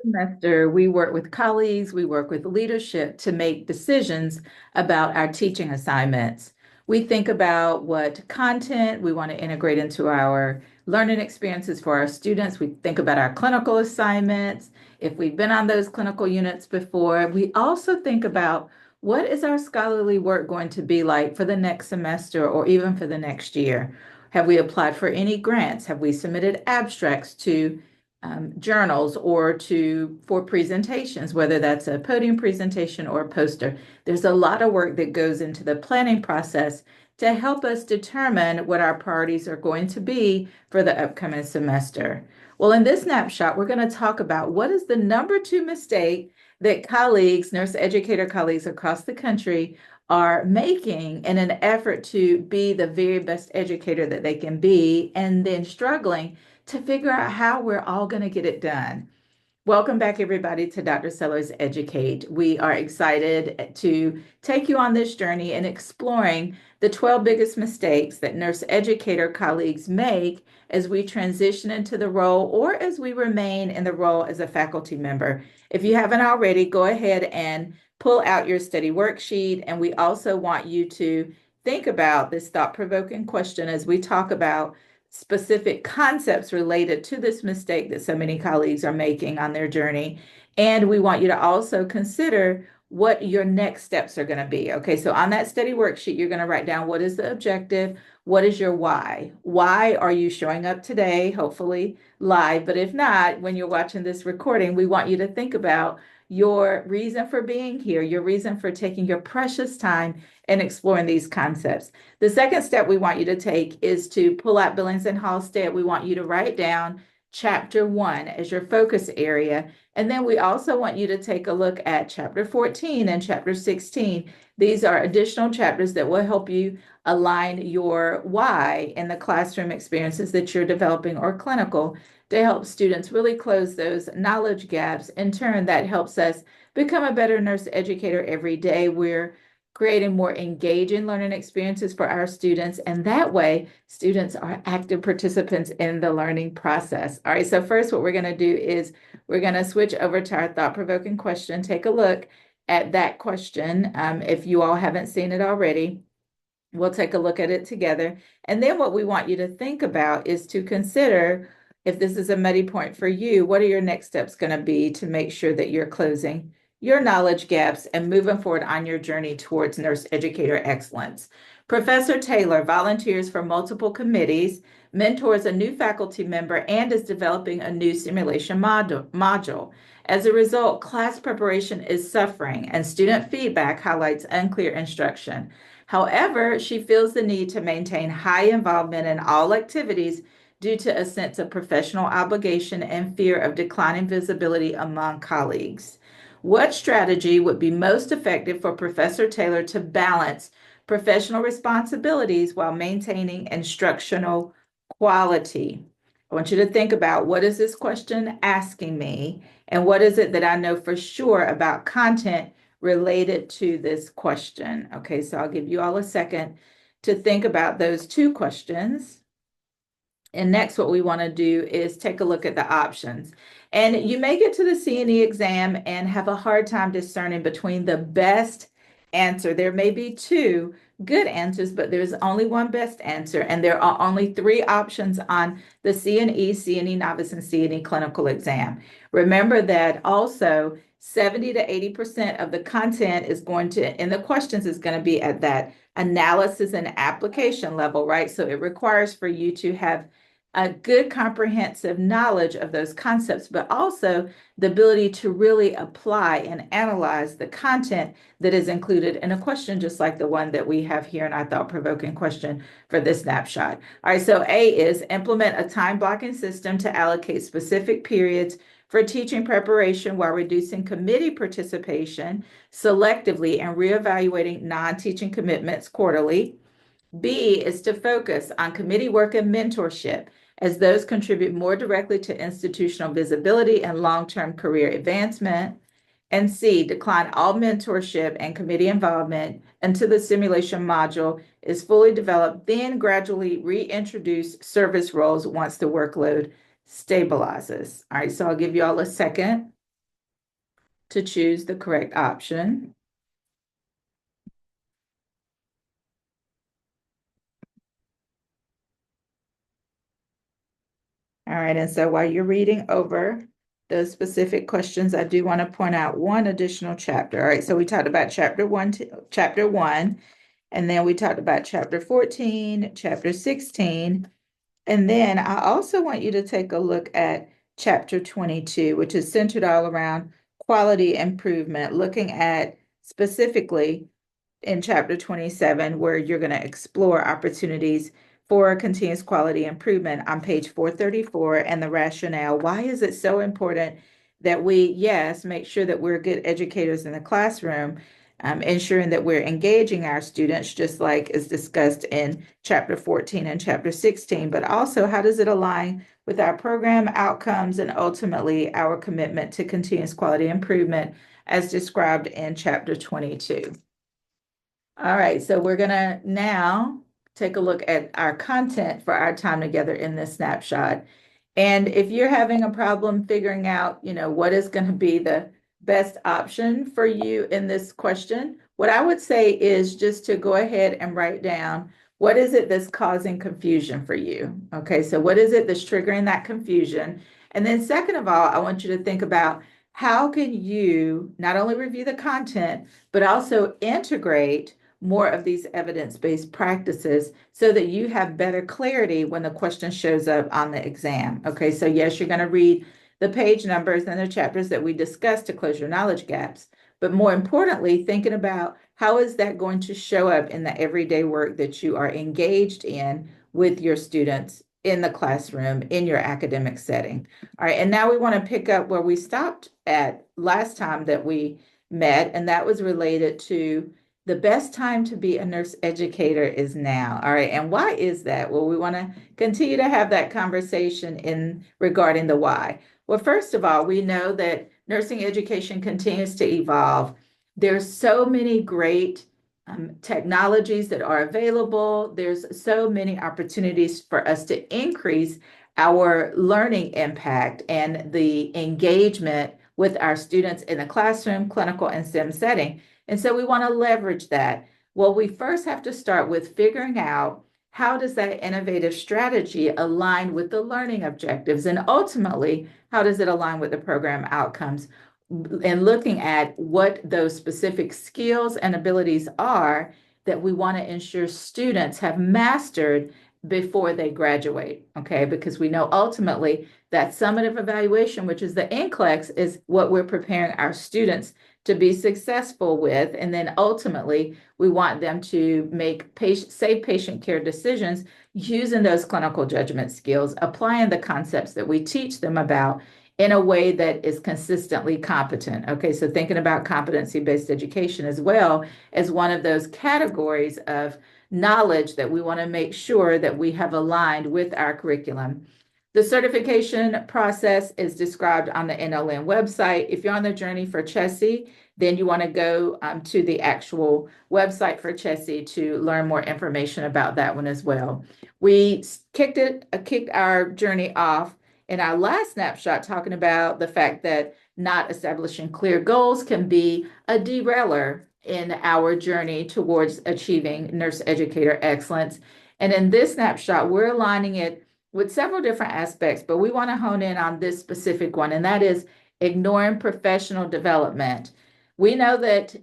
semester, we work with colleagues, we work with leadership to make decisions about our teaching assignments. We think about what content we want to integrate into our learning experiences for our students. We think about our clinical assignments, if we've been on those clinical units before. We also think about what is our scholarly work going to be like for the next semester or even for the next year? Have we applied for any grants? Have we submitted abstracts to journals or for presentations, whether that's a podium presentation or a poster? There's a lot of work that goes into the planning process to help us determine what our priorities are going to be for the upcoming semester. Well, in this snapshot, we're going to talk about what is the number two mistake that colleagues, nurse educator colleagues across the country are making in an effort to be the very best educator that they can be, and then struggling to figure out how we're all going to get it done. Welcome back, everybody, to Dr. Sellers Educate. We are excited to take you on this journey in exploring the 12 biggest mistakes that nurse educator colleagues make as we transition into the role or as we remain in the role as a faculty member. If you haven't already, go ahead and pull out your study worksheet. And we also want you to think about this thought-provoking question as we talk about specific concepts related to this mistake that so many colleagues are making on their journey. And we want you to also consider what your next steps are going to be. Okay, so on that study worksheet, you're going to write down what is the objective, what is your why? Why are you showing up today, hopefully live? But if not, when you're watching this recording, we want you to think about your reason for being here, your reason for taking your precious time and exploring these concepts. The second step we want you to take is to pull out Billings and Halstead. We want you to write down chapter 1 as your focus area. And then we also want you to take a look at chapter 14 and chapter 16. These are additional chapters that will help you align your why in the classroom experiences that you're developing or clinical to help students really close those knowledge gaps. In turn, that helps us become a better nurse educator every day. We're creating more engaging learning experiences for our students. And that way, students are active participants in the learning process. All right, so first what we're going to do is we're going to switch over to our thought-provoking question. Take a look at that question. If you all haven't seen it already, we'll take a look at it together. And then what we want you to think about is to consider, if this is a muddy point for you, what are your next steps going to be to make sure that you're closing your knowledge gaps and moving forward on your journey towards nurse educator excellence. Professor Taylor volunteers for multiple committees, mentors a new faculty member, and is developing a new simulation module. As a result, class preparation is suffering, and student feedback highlights unclear instruction. However, she feels the need to maintain high involvement in all activities due to a sense of professional obligation and fear of declining visibility among colleagues. What strategy would be most effective for Professor Taylor to balance professional responsibilities while maintaining instructional quality? I want you to think about, what is this question asking me, and what is it that I know for sure about content related to this question? Okay, so I'll give you all a second to think about those two questions. And next, what we want to do is take a look at the options. And you may get to the C&E exam and have a hard time discerning between the best answer. There may be two good answers, but there's only one best answer. And there are only three options on the C&E novice, and C&E clinical exam. Remember that also 70 to 80% of the content is going to, in the questions, is going to be at that analysis and application level, right? So it requires for you to have a good comprehensive knowledge of those concepts, but also the ability to really apply and analyze the content that is included in a question, just like the one that we have here in our thought-provoking question for this snapshot. All right, so A is implement a time blocking system to allocate specific periods for teaching preparation while reducing committee participation selectively and reevaluating non-teaching commitments quarterly. B is to focus on committee work and mentorship, as those contribute more directly to institutional visibility and long-term career advancement. And C, decline all mentorship and committee involvement until the simulation module is fully developed, then gradually reintroduce service roles once the workload stabilizes. All right, so I'll give you all a second to choose the correct option. All right, and so while you're reading over those specific questions, I do want to point out one additional chapter. All right, so we talked about chapter one, and then we talked about chapter 14, chapter 16, and then I also want you to take a look at chapter 22, which is centered all around quality improvement, looking at specifically in chapter 27, where you're going to explore opportunities for continuous quality improvement on page 434 and the rationale. Why is it so important that we, yes, make sure that we're good educators in the classroom, ensuring that we're engaging our students, just like is discussed in chapter 14 and chapter 16, but also how does it align with our program outcomes and ultimately our commitment to continuous quality improvement as described in chapter 22. All right, so we're gonna now take a look at our content for our time together in this snapshot. And if you're having a problem figuring out, what is going to be the best option for you in this question, what I would say is just to go ahead and write down what is it that's causing confusion for you. Okay, so what is it that's triggering that confusion? And then second of all, I want you to think about how can you not only review the content, but also integrate more of these evidence-based practices so that you have better clarity when the question shows up on the exam. Okay, so yes, you're going to read the page numbers and the chapters that we discussed to close your knowledge gaps. But more importantly, thinking about how is that going to show up in the everyday work that you are engaged in with your students in the classroom, in your academic setting. All right, and now we want to pick up where we stopped at last time that we met, and that was related to the best time to be a nurse educator is now. All right. And why is that? Well, we want to continue to have that conversation in regarding the why. Well, first of all, we know that nursing education continues to evolve. There's so many great technologies that are available. There's so many opportunities for us to increase our learning impact and the engagement with our students in the classroom, clinical, and STEM setting. And so we want to leverage that. Well, we first have to start with figuring out how does that innovative strategy align with the learning objectives, and ultimately, how does it align with the program outcomes, and looking at what those specific skills and abilities are that we want to ensure students have mastered before they graduate, okay? Because we know ultimately that summative evaluation, which is the NCLEX, is what we're preparing our students to be successful with. And then ultimately, we want them to make safe patient care decisions using those clinical judgment skills, applying the concepts that we teach them about in a way that is consistently competent. Okay, so thinking about competency-based education as well as one of those categories of knowledge that we want to make sure that we have aligned with our curriculum. The certification process is described on the NLN website. If you're on the journey for CHESI, then you want to go to the actual website for CHESI to learn more information about that one as well. We kicked our journey off in our last snapshot talking about the fact that not establishing clear goals can be a derailer in our journey towards achieving nurse educator excellence. And in this snapshot, we're aligning it with several different aspects, but we want to hone in on this specific one, and that is ignoring professional development. We know that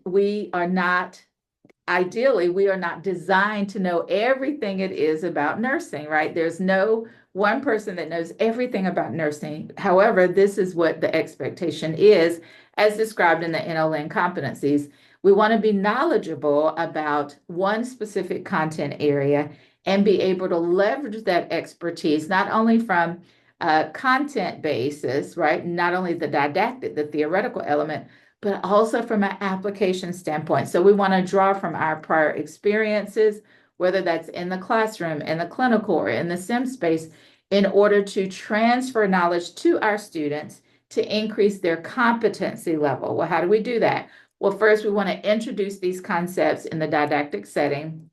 ideally, we are not designed to know everything it is about nursing, right? There's no one person that knows everything about nursing. However, this is what the expectation is, as described in the NLN competencies. We want to be knowledgeable about one specific content area and be able to leverage that expertise, not only from a content basis, right? Not only the didactic, the theoretical element, but also from an application standpoint. So we want to draw from our prior experiences, whether that's in the classroom, in the clinical, or in the STEM space, in order to transfer knowledge to our students to increase their competency level. Well, how do we do that? Well, first, we want to introduce these concepts in the didactic setting.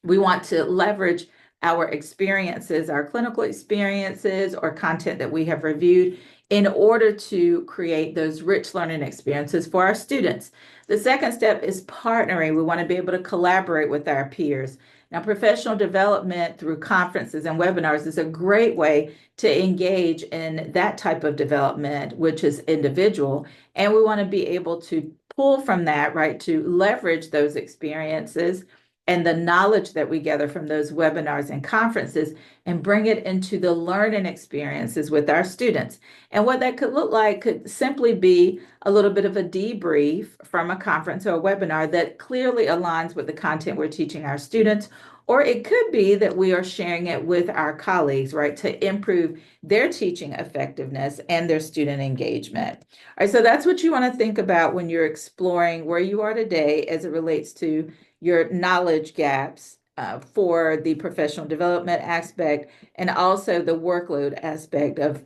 We want to leverage our experiences, our clinical experiences, or content that we have reviewed in order to create those rich learning experiences for our students. The second step is partnering. We want to be able to collaborate with our peers. Now, professional development through conferences and webinars is a great way to engage in that type of development, which is individual. And we want to be able to pull from that, right, to leverage those experiences and the knowledge that we gather from those webinars and conferences and bring it into the learning experiences with our students. And what that could look like could simply be a little bit of a debrief from a conference or a webinar that clearly aligns with the content we're teaching our students. Or it could be that we are sharing it with our colleagues, right, to improve their teaching effectiveness and their student engagement. All right, so that's what you want to think about when you're exploring where you are today as it relates to your knowledge gaps for the professional development aspect and also the workload aspect of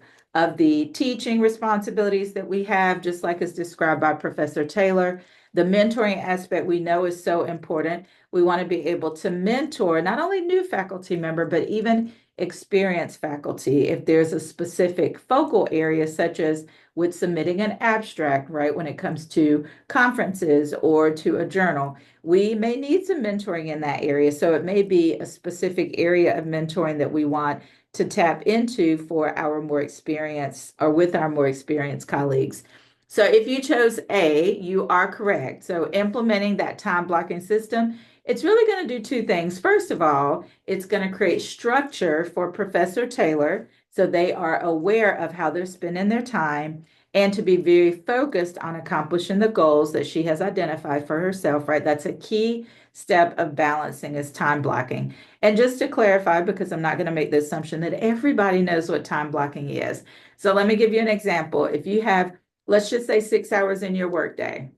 the teaching responsibilities that we have, just like is described by Professor Taylor. The mentoring aspect we know is so important. We want to be able to mentor not only new faculty member, but even experienced faculty if there's a specific focal area, such as with submitting an abstract, right, when it comes to conferences or to a journal. We may need some mentoring in that area. So it may be a specific area of mentoring that we want to tap into for our more experienced or with our more experienced colleagues. So if you chose A, you are correct. So implementing that time blocking system, it's really going to do two things. First of all, it's going to create structure for Professor Taylor so they are aware of how they're spending their time and to be very focused on accomplishing the goals that she has identified for herself, right? That's a key step of balancing is time blocking. And just to clarify, because I'm not going to make the assumption that everybody knows what time blocking is. So let me give you an example. If you have, let's just say 6 hours in your workday,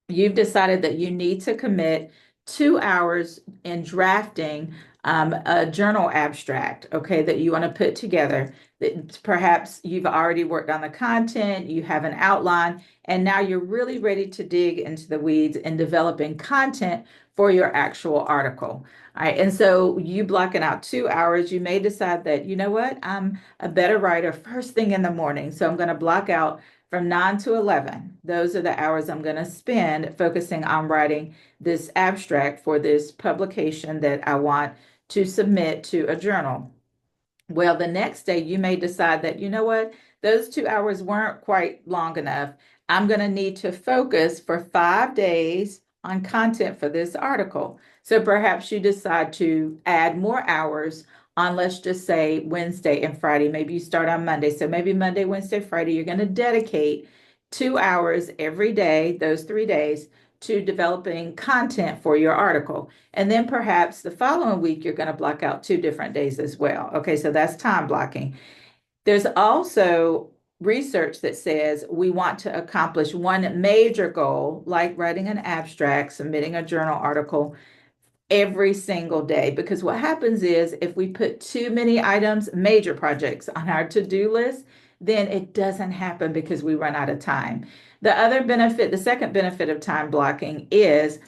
you've decided that you need to commit 2 hours in drafting a journal abstract, okay, that you want to put together. That perhaps you've already worked on the content, you have an outline, and now you're really ready to dig into the weeds in developing content for your actual article. All right, and so you blocking out 2 hours, you may decide that, you know what, I'm a better writer first thing in the morning, so I'm going to block out from 9 to 11. Those are the hours I'm going to spend focusing on writing this abstract for this publication that I want to submit to a journal. Well, the next day you may decide that, you know what, those 2 hours weren't quite long enough. I'm going to need to focus for 5 days on content for this article. So perhaps you decide to add more hours on, let's just say, Wednesday and Friday. Maybe you start on Monday. So maybe Monday, Wednesday, Friday, you're going to dedicate 2 hours every day, those 3 days, to developing content for your article. And then perhaps the following week, you're going to block out 2 different days as well. Okay, so that's time blocking. There's also research that says we want to accomplish one major goal, like writing an abstract, submitting a journal article every single day. Because what happens is if we put too many items, major projects on our to-do list, then it doesn't happen because we run out of time. The other benefit, the second benefit of time blocking is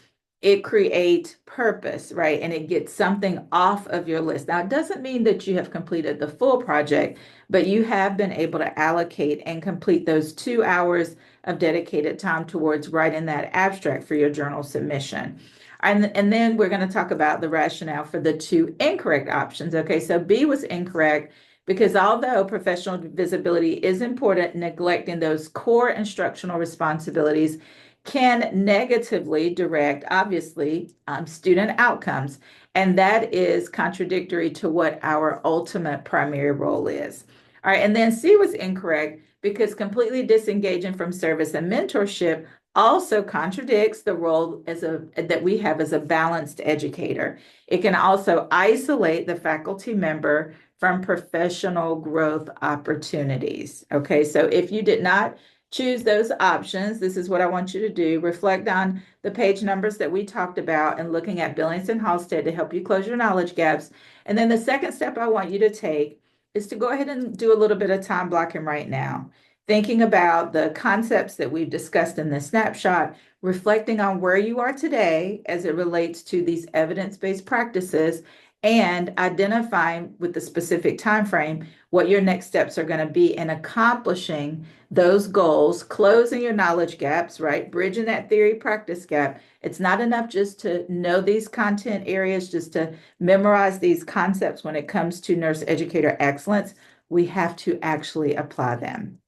it creates purpose, right? And it gets something off of your list. Now, it doesn't mean that you have completed the full project, but you have been able to allocate and complete those 2 hours of dedicated time towards writing that abstract for your journal submission. And then we're going to talk about the rationale for the two incorrect options. Okay, so B was incorrect because although professional visibility is important, neglecting those core instructional responsibilities can negatively direct, obviously, student outcomes. And that is contradictory to what our ultimate primary role is. All right, and then C was incorrect because completely disengaging from service and mentorship also contradicts the role that we have as a balanced educator. It can also isolate the faculty member from professional growth opportunities. Okay, so if you did not choose those options, this is what I want you to do. Reflect on the page numbers that we talked about and looking at Billings and Halstead to help you close your knowledge gaps. And then the second step I want you to take is to go ahead and do a little bit of time blocking right now. Thinking about the concepts that we've discussed in this snapshot, reflecting on where you are today as it relates to these evidence-based practices, and identifying with the specific time frame what your next steps are going to be in accomplishing those goals, closing your knowledge gaps, right? Bridging that theory practice gap. It's not enough just to know these content areas, just to memorize these concepts when it comes to nurse educator excellence. We have to actually apply them.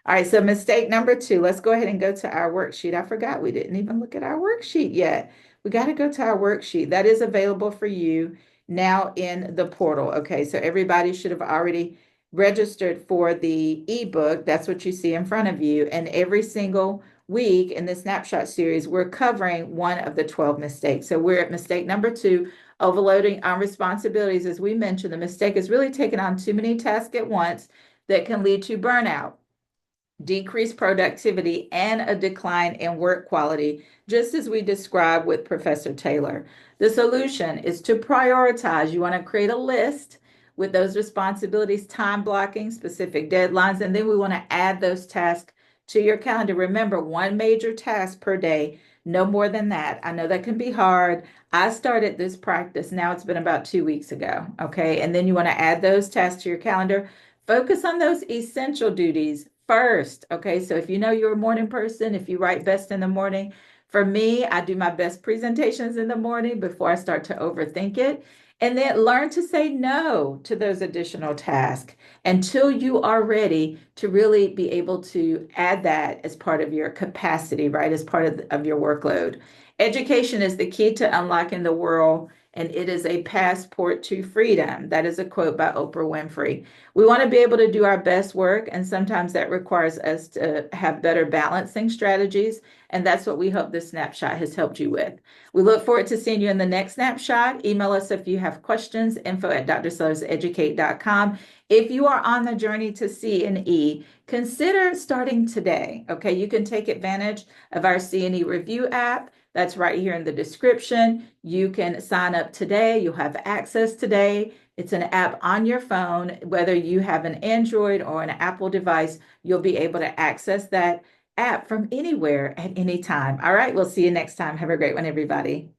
All right, so mistake number 2, let's go ahead and go to our worksheet. I forgot we didn't even look at our worksheet yet. We got to go to our worksheet. That is available for you now in the portal. Okay, so everybody should have already registered for the ebook. That's what you see in front of you. And every single week in the Snapshot series, we're covering one of the 12 mistakes. So we're at mistake number 2, overloading on responsibilities. As we mentioned, the mistake is really taking on too many tasks at once that can lead to burnout, decreased productivity, and a decline in work quality, just as we described with Professor Taylor. The solution is to prioritize. You want to create a list with those responsibilities, time blocking, specific deadlines, and then we want to add those tasks to your calendar. Remember, one major task per day, no more than that. I know that can be hard. I started this practice, now it's been about 2 weeks ago, okay? And then you want to add those tasks to your calendar. Focus on those essential duties first. Okay, so if you know you're a morning person, if you write best in the morning, for me, I do my best presentations in the morning before I start to overthink it. And then learn to say no to those additional tasks until you are ready to really be able to add that as part of your capacity, right? As part of your workload. Education is the key to unlocking the world, and it is a passport to freedom. That is a quote by Oprah Winfrey. We want to be able to do our best work, and sometimes that requires us to have better balancing strategies, and that's what we hope this snapshot has helped you with. We look forward to seeing you in the next snapshot. Email us if you have questions, info@drsellerseducate.com. If you are on the journey to C&E, consider starting today. Okay, you can take advantage of our C&E review app. That's right here in the description. You can sign up today. You'll have access today. It's an app on your phone. Whether you have an Android or an Apple device, you'll be able to access that app from anywhere at any time. All right, we'll see you next time. Have a great one, everybody.